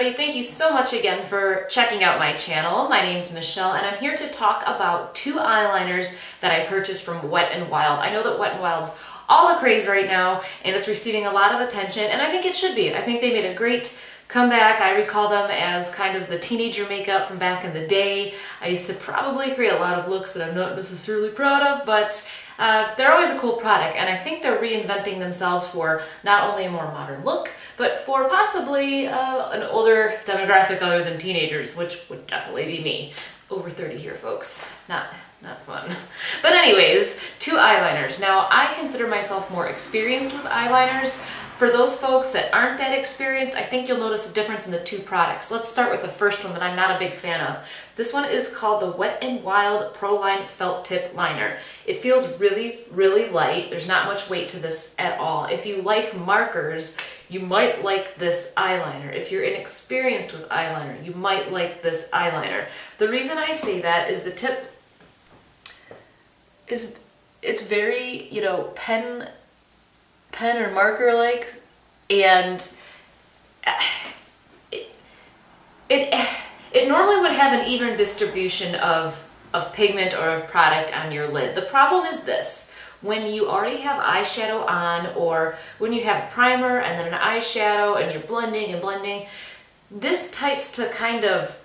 everybody, thank you so much again for checking out my channel. My name's Michelle and I'm here to talk about two eyeliners that I purchased from Wet n Wild. I know that Wet n Wild's all the craze right now and it's receiving a lot of attention, and I think it should be. I think they made a great comeback. I recall them as kind of the teenager makeup from back in the day. I used to probably create a lot of looks that I'm not necessarily proud of, but they're always a cool product, and I think they're reinventing themselves for not only a more modern look, but for possibly an older demographic other than teenagers, which would definitely be me. Over 30 here, folks. Not fun. But anyways, two eyeliners. Now, I consider myself more experienced with eyeliners. For those folks that aren't that experienced, I think you'll notice a difference in the two products. Let's start with the first one that I'm not a big fan of. This one is called the Wet n Wild ProLine Felt Tip Liner. It feels really, really light. There's not much weight to this at all. If you like markers, you might like this eyeliner. If you're inexperienced with eyeliner, you might like this eyeliner. The reason I say that is the tip is, it's very, you know, pen or marker like, and it normally would have an even distribution of pigment or of product on your lid. The problem is this: when you already have eyeshadow on, or when you have primer and then an eyeshadow and you're blending and blending, this types to kind of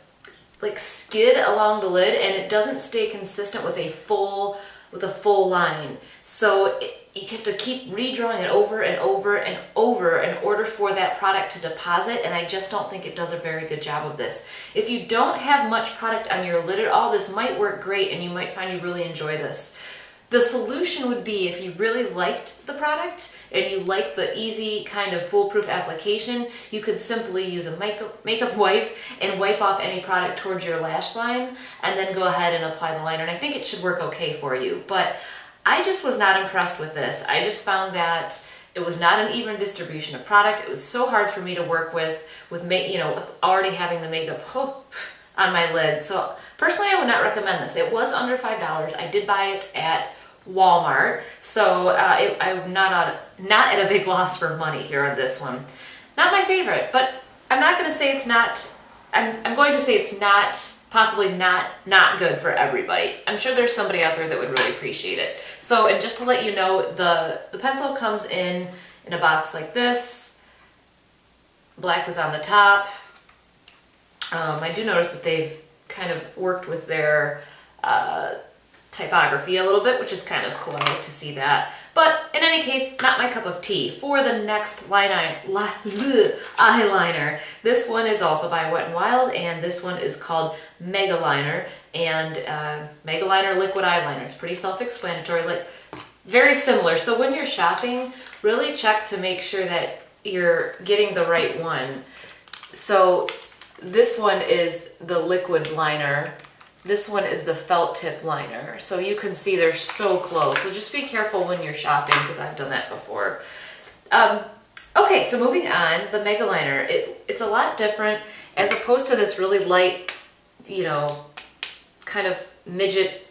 like skid along the lid, and it doesn't stay consistent with a full line. So you have to keep redrawing it over and over and over in order for that product to deposit, and I just don't think it does a very good job of this. If you don't have much product on your lid at all, this might work great and you might find you really enjoy this. The solution would be, if you really liked the product and you like the easy kind of foolproof application, you could simply use a makeup wipe and wipe off any product towards your lash line and then go ahead and apply the liner, and I think it should work okay for you. But I just was not impressed with this. I just found that it was not an even distribution of product. It was so hard for me to work with already having the makeup on my lid. So personally, I would not recommend this. It was under $5. I did buy it at Walmart, so I'm not at a big loss for money here on this one. Not my favorite, but I'm not going to say it's not. I'm going to say it's not, possibly not good for everybody. I'm sure there's somebody out there that would really appreciate it. So, and just to let you know, the pencil comes in a box like this. Black is on the top. I do notice that they've kind of worked with their typography a little bit, which is kind of cool. I like to see that. But in any case, not my cup of tea. For the next eyeliner, this one is also by Wet n Wild, and this one is called MegaLiner, and MegaLiner liquid eyeliner. It's pretty self-explanatory, like very similar. So when you're shopping, really check to make sure that you're getting the right one. So this one is the liquid liner. This one is the felt tip liner. So you can see they're so close. So just be careful when you're shopping, because I've done that before. Okay, so moving on, the MegaLiner. It's a lot different as opposed to this really light, you know, kind of midget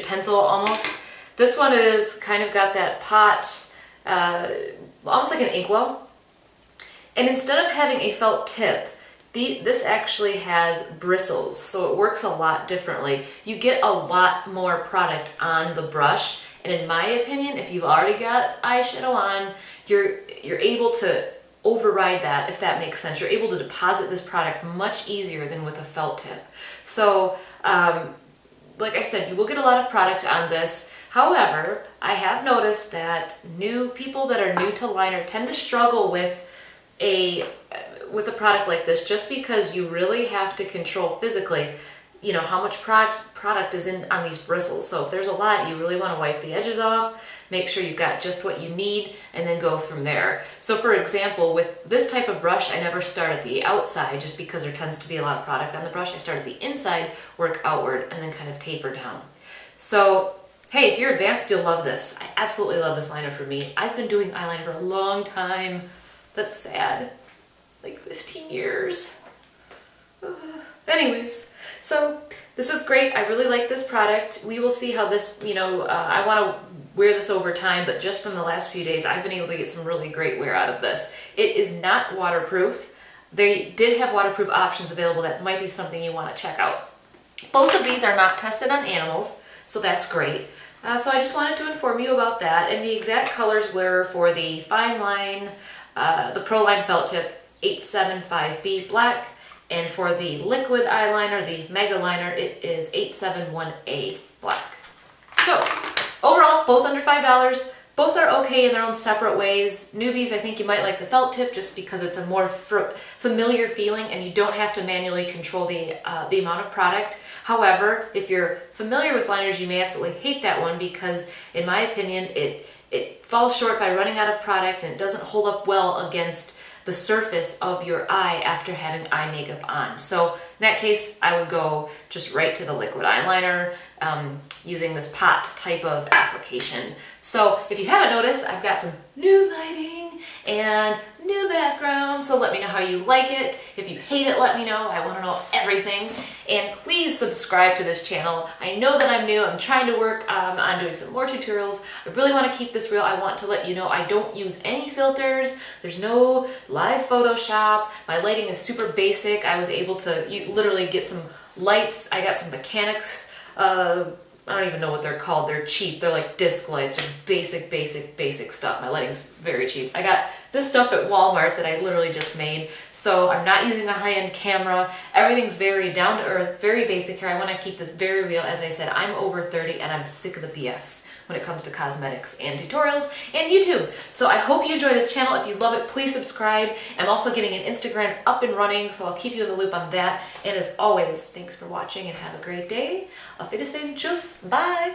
pencil almost. This one is kind of got that pot, almost like an inkwell. And instead of having a felt tip, this actually has bristles, so it works a lot differently. You get a lot more product on the brush, and in my opinion, if you've already got eyeshadow on, you're able to override that, if that makes sense. You're able to deposit this product much easier than with a felt tip. So, like I said, you will get a lot of product on this. However, I have noticed that people that are new to liner tend to struggle with a product like this, just because you really have to control physically, you know, how much product is on these bristles. So if there's a lot, you really want to wipe the edges off, make sure you've got just what you need, and then go from there. So for example, with this type of brush, I never start at the outside, just because there tends to be a lot of product on the brush. I start at the inside, work outward, and then kind of taper down. So hey, if you're advanced, you'll love this. I absolutely love this liner for me. I've been doing eyeliner for a long time. That's sad. Like 15 years. Anyways, so this is great. I really like this product. We will see how this, I want to wear this over time, but just from the last few days, I've been able to get some really great wear out of this. It is not waterproof. they did have waterproof options available that might be something you want to check out. Both of these are not tested on animals, so that's great. So I just wanted to inform you about that. And the exact colors were for the fine line, the ProLine felt tip 875B black, and for the liquid eyeliner, the MegaLiner, it is 871A black. So overall, both under $5. Both are okay in their own separate ways. Newbies, I think you might like the felt tip just because it's a more familiar feeling and you don't have to manually control the amount of product. However, if you're familiar with liners, you may absolutely hate that one because, in my opinion, it falls short by running out of product and it doesn't hold up well against the surface of your eye after having eye makeup on. So in that case, I would go just right to the liquid eyeliner using this pot type of application. So if you haven't noticed, I've got some new lighting and new background, so let me know how you like it. If you hate it, let me know. I want to know everything. And please subscribe to this channel. I know that I'm new. I'm trying to work on doing some more tutorials. I really want to keep this real. I want to let you know I don't use any filters. There's no live Photoshop. My lighting is super basic. I was able to literally get some lights. I got some mechanics. I don't even know what they're called. They're cheap. They're like disc lights or basic stuff. My lighting's very cheap. I got this stuff at Walmart that I literally just made. So I'm not using a high-end camera. Everything's very down to earth, very basic here. I want to keep this very real. As I said, I'm over 30 and I'm sick of the BS when it comes to cosmetics and tutorials and YouTube. So I hope you enjoy this channel. If you love it, please subscribe. I'm also getting an Instagram up and running, so I'll keep you in the loop on that. And as always, thanks for watching and have a great day. Auf Wiedersehen. Tschüss. Bye.